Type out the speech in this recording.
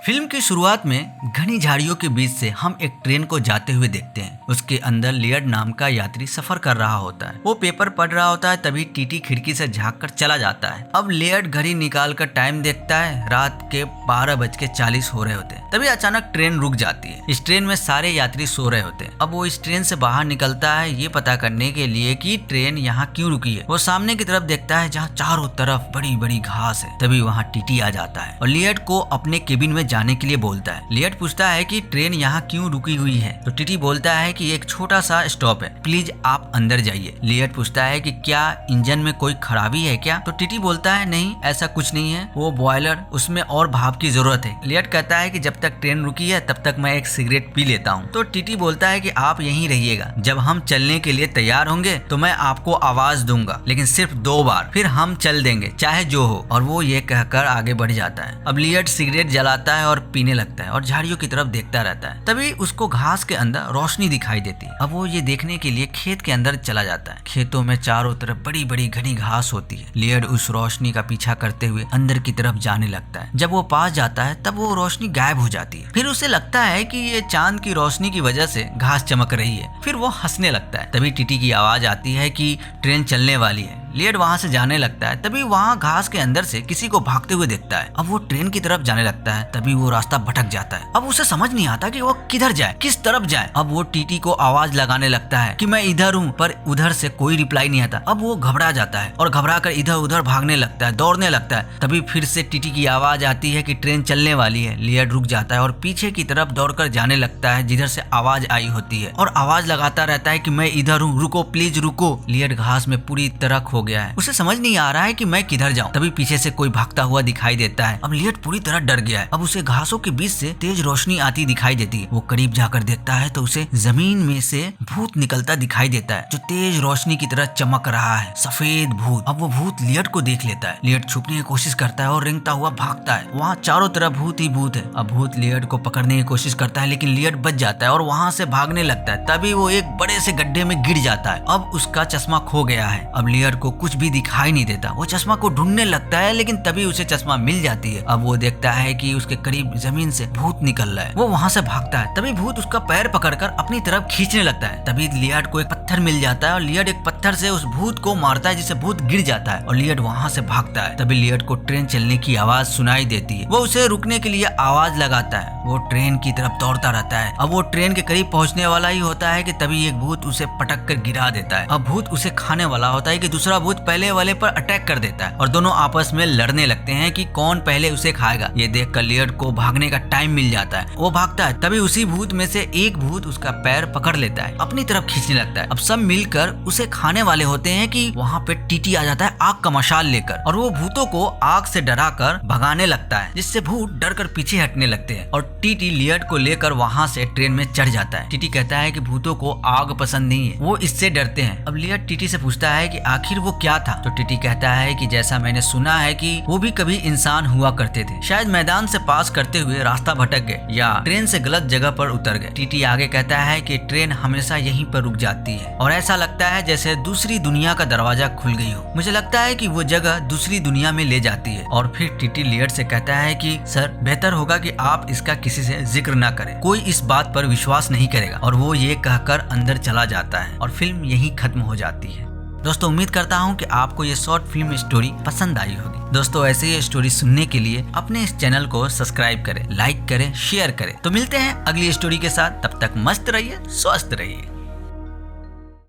Film की शुरुआत में घनी झाड़ियों के बीच से हम एक ट्रेन को जाते हुए देखते हैं। उसके अंदर लियड नाम का यात्री सफर कर रहा होता है। वो पेपर पढ़ रहा होता है, तभी टीटी खिड़की से झांक कर चला जाता है। अब लियड घड़ी निकाल कर टाइम देखता है, रात के 12:40 हो रहे होते हैं। तभी अचानक ट्रेन रुक जाती है। इस ट्रेन में सारे यात्री सो रहे होते हैं। अब वो इस ट्रेन से बाहर निकलता है ये पता करने के लिए कि ट्रेन यहाँ क्यों रुकी है। वो सामने की तरफ देखता है जहाँ चारों तरफ बड़ी बड़ी घास है। तभी वहाँ टीटी आ जाता है और लियड को अपने केबिन में जाने के लिए बोलता है। लियड पूछता है कि ट्रेन यहाँ क्यों रुकी हुई है, तो टीटी बोलता है कि एक छोटा सा स्टॉप है, प्लीज आप अंदर जाइए। लियड पूछता है कि क्या इंजन में कोई खराबी है क्या, तो टीटी बोलता है नहीं ऐसा कुछ नहीं है, वो बॉयलर उसमें और भाप की जरूरत है। लियड कहता है कि जब तक ट्रेन रुकी है तब तक मैं एक सिगरेट पी लेता हूँ। तो टीटी बोलता है कि आप यहीं रहिएगा, जब हम चलने के लिए तैयार होंगे तो मैं आपको आवाज दूंगा, लेकिन सिर्फ 2 बार, फिर हम चल देंगे चाहे जो हो। और वो ये कहकर आगे बढ़ जाता है। अब लियड सिगरेट जलाता है और पीने लगता है और झाड़ियों की तरफ देखता रहता है। तभी उसको घास के अंदर रोशनी दिखाई देती है। अब वो ये देखने के लिए खेत के अंदर चला जाता है। खेतों में चारों तरफ बड़ी बड़ी घनी घास होती है। लियड उस रोशनी का पीछा करते हुए अंदर की तरफ जाने लगता है। जब वो पास जाता है तब वो रोशनी गायब हो जाती है। फिर उसे लगता है कि ये चांद की रोशनी की वजह से घास चमक रही है। फिर वो हंसने लगता है। तभी टीटी की आवाज आती है कि ट्रेन चलने वाली है। लियड वहां से जाने लगता है। तभी वहां घास के अंदर से किसी को भागते हुए देखता है। अब वो ट्रेन की तरफ जाने लगता है। तभी वो रास्ता भटक जाता है। अब उसे समझ नहीं आता कि वो किधर जाए, किस तरफ जाए। अब वो टीटी को आवाज लगाने लगता है कि मैं इधर हूँ, पर उधर से कोई रिप्लाई नहीं आता। अब वो घबरा जाता है और घबरा कर इधर उधर भागने लगता है, दौड़ने लगता है। तभी फिर से टीटी की आवाज आती है कि ट्रेन चलने वाली है। लियड रुक जाता है और पीछे की तरफ दौड़कर जाने लगता है जिधर से आवाज आई होती है, और आवाज लगाता रहता है कि मैं इधर हूँ, रुको प्लीज रुको। लियड घास में पूरी तरह खो गया है। उसे समझ नहीं आ रहा है कि मैं किधर जाऊं। तभी पीछे से कोई भागता हुआ दिखाई देता है। अब लियड पूरी तरह डर गया है। अब उसे घासों के बीच से तेज रोशनी आती दिखाई देती है। वो करीब जाकर देखता है तो उसे जमीन में से भूत निकलता दिखाई देता है, जो तेज रोशनी की तरह चमक रहा है, सफेद भूत। अब वो भूत लियड को देख लेता है। लियड छुपने की कोशिश करता है और रेंगता हुआ भागता है। वहाँ चारों तरफ भूत ही भूत है। अब भूत लियड को पकड़ने की कोशिश करता है, लेकिन लियड बच जाता है और वहाँ से भागने लगता है। तभी वो एक बड़े से गड्ढे में गिर जाता है। अब उसका चश्मा खो गया है। अब लियड को कुछ भी दिखाई नहीं देता। वो चश्मा को ढूंढने लगता है, लेकिन तभी उसे चश्मा मिल जाती है। अब वो देखता है कि उसके करीब जमीन से भूत निकल रहा है। वो वहां से भागता है। तभी भूत उसका पैर पकड़कर अपनी तरफ खींचने लगता है। तभी लियड को एक पत्थर मिल जाता है और लियड एक पत्थर से उस भूत को मारता है, जिससे भूत गिर जाता है और लियड वहां से भागता है। तभी लियड को ट्रेन चलने की आवाज सुनाई देती है। वो उसे रुकने के लिए आवाज लगाता है। वो ट्रेन की तरफ दौड़ता रहता है। अब वो ट्रेन के करीब पहुंचने वाला ही होता है कि तभी एक भूत उसे पटक कर गिरा देता है। अब भूत उसे खाने वाला होता है कि दूसरा भूत पहले वाले पर अटैक कर देता है और दोनों आपस में लड़ने लगते हैं कि कौन पहले उसे खाएगा। ये देखकर लियड को भागने का टाइम मिल जाता है। वो भागता है। तभी उसी भूत में से एक भूत उसका पैर पकड़ लेता है, अपनी तरफ खींचने लगता है। अब सब मिलकर उसे खाने वाले होते हैं कि वहाँ पे टीटी आ जाता है आग का मशाल लेकर, और वो भूतों को आग से डराकर भगाने लगता है, जिससे भूत डरकर पीछे हटने लगते हैं। और टीटी लियड को लेकर वहाँ से ट्रेन में चढ़ जाता है। टीटी कहता है कि भूतों को आग पसंद नहीं है, वो इससे डरते हैं। अब लियड टीटी से पूछता है कि आखिर वो क्या था, तो टीटी कहता है कि जैसा मैंने सुना है कि वो भी कभी इंसान हुआ करते थे, शायद मैदान से पास करते हुए रास्ता भटक गए या ट्रेन से गलत जगह पर उतर गए। टीटी आगे कहता है कि ट्रेन हमेशा यहीं पर रुक जाती है और ऐसा लगता है जैसे दूसरी दुनिया का दरवाजा खुल गई हो। मुझे लगता है कि वो जगह दूसरी दुनिया में ले जाती है। और फिर टीटी लियड से कहता है कि सर बेहतर होगा कि आप इसका किसी से जिक्र ना करें, कोई इस बात पर विश्वास नहीं करेगा। और वो ये कहकर अंदर चला जाता है और फिल्म यहीं खत्म हो जाती है। दोस्तों उम्मीद करता हूँ कि आपको ये शॉर्ट फिल्म स्टोरी पसंद आई होगी। दोस्तों ऐसे ही स्टोरी सुनने के लिए अपने इस चैनल को सब्सक्राइब करें, लाइक करें, शेयर करें। तो मिलते हैं अगली स्टोरी के साथ। तब तक मस्त रहिए, स्वस्थ रहिए।